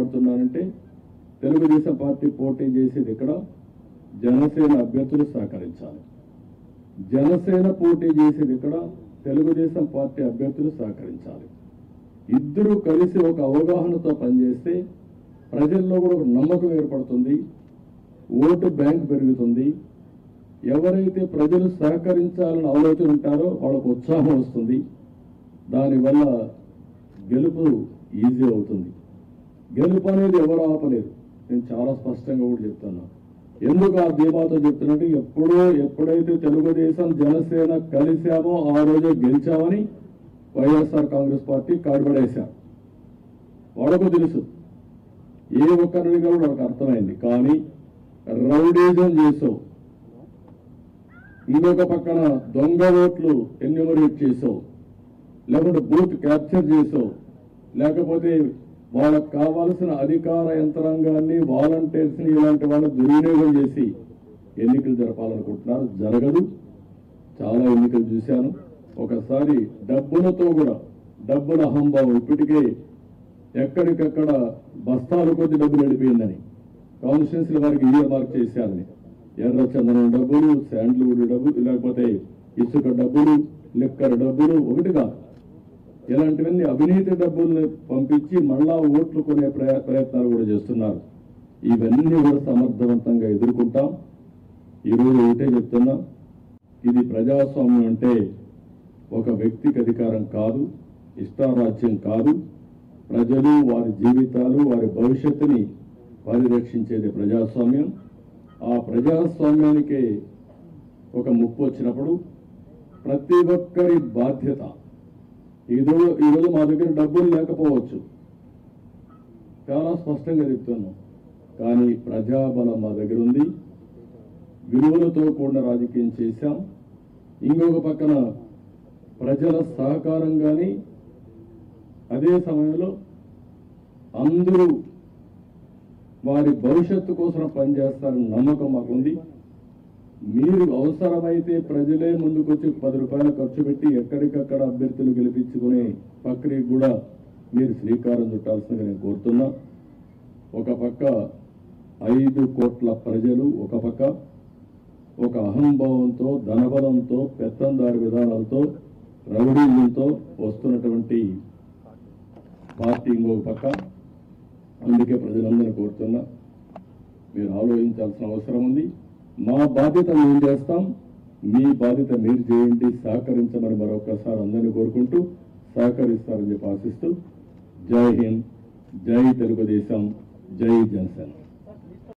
మాట్లాడుతున్నానంటే Telugu Desam party పోటీ చేసేది ఇక్కడ జనసేన అభ్యర్థులు సహకరించాలి. జనసేన పోటీ చేసేది ఇక్కడ తెలుగుదేశం పార్టీ అభ్యర్థులు సహకరించాలి. ఇద్దరూ కలిసి ఒక అవగాహనతో పనిచేస్తే ప్రజల్లో కూడా ఒక నమ్మకం ఏర్పడుతుంది, ఓటు బ్యాంక్ పెరుగుతుంది. ఎవరైతే ప్రజలు సహకరించాలని ఆలోచన ఉంటారో వాళ్ళకు ఉత్సాహం వస్తుంది. దానివల్ల గెలుపు ఈజీ అవుతుంది. గెలుపు అనేది ఎవరు ఆపలేరు. నేను చాలా స్పష్టంగా కూడా చెప్తున్నా. ఎందుకు ఆ ధీమాతో చెప్తున్నట్టు ఎప్పుడైతే తెలుగుదేశం జనసేన కలిశామో ఆ రోజే గెలిచామని వైఎస్ఆర్ కాంగ్రెస్ పార్టీ కాడుపడేశారు. వాళ్ళకు తెలుసు, ఏ ఒక్కరిని కూడా వాళ్ళకి అర్థమైంది. కానీ రౌడీజం చేసావు, ఇంకొక పక్కన దొంగ ఓట్లు ఎన్యూమరేట్ చేసావు, లేకుంటే బూత్ క్యాప్చర్ చేసావు, లేకపోతే వాళ్ళకు కావాల్సిన అధికార యంత్రాంగాన్ని వాలంటీర్స్ని ఇలాంటి వాళ్ళని దుర్వినియోగం చేసి ఎన్నికలు జరపాలనుకుంటున్నారు. జరగదు. చాలా ఎన్నికలు చూశాను. ఒకసారి డబ్బులతో కూడా డబ్బుల అహంభావం ఇప్పటికే ఎక్కడికక్కడ బస్తాల కొద్ది డబ్బులు వెళ్ళిపోయిందని కాన్స్టిట్యున్సీల వారికి ఇయర్ మార్క్ చేశారని, ఎర్ర చందనం డబ్బులు, శాండ్ల్వుడ్ డబ్బులు, లేకపోతే ఇసుక డబ్బులు, లిక్కర్ డబ్బులు, ఒకటిగా ఇలాంటివన్నీ అవినీతి డబ్బుల్ని పంపించి మళ్ళా ఓట్లు కొనే ప్రయత్నాలు కూడా చేస్తున్నారు. ఇవన్నీ కూడా సమర్థవంతంగా ఎదుర్కొంటాం. ఈరోజు ఒకటే చెప్తున్నా, ఇది ప్రజాస్వామ్యం అంటే ఒక వ్యక్తికి అధికారం కాదు, ఇష్టారాజ్యం కాదు. ప్రజలు వారి జీవితాలు, వారి భవిష్యత్తుని పరిరక్షించేది ప్రజాస్వామ్యం. ఆ ప్రజాస్వామ్యానికి ఒక ముప్పు వచ్చినప్పుడు ప్రతి ఒక్కరి బాధ్యత. ఈరోజు మా దగ్గర డబ్బులు లేకపోవచ్చు, చాలా స్పష్టంగా చెప్తున్నాం. కానీ ప్రజాబలం మా దగ్గర ఉంది. విలువలతో కూడిన రాజకీయం చేశాం. ఇంకొక పక్కన ప్రజల సహకారం కానీ, అదే సమయంలో అందరూ వారి భవిష్యత్తు కోసం పనిచేస్తారని నమ్మకం మాకుంది. మీరు అవసరమైతే ప్రజలే ముందుకొచ్చి 10 రూపాయలు ఖర్చు పెట్టి ఎక్కడికక్కడ అభ్యర్థులు గెలిపించుకునే ప్రక్రియ కూడా మీరు శ్రీకారం చుట్టాల్సిందిగా నేను కోరుతున్నా. ఒక పక్క 5 కోట్ల ప్రజలు, ఒక పక్క ఒక అహంభావంతో, ధనబలంతో, పెత్తందారి విధానాలతో, రౌడీలతో వస్తున్నటువంటి పార్టీ ఇంకొక పక్క. అందుకే ప్రజలందరినీ కోరుతున్నా, మీరు ఆలోచించాల్సిన అవసరం ఉంది. మా బాధ్యత మేము చేస్తాం, మీ బాధ్యత మీరు చేయండి, సహకరించమని మరొకసారి అందరినీ కోరుకుంటూ సహకరిస్తారని చెప్పి ఆశిస్తూ, జై హింద్, జై తెలుగుదేశం, జై జనసేన.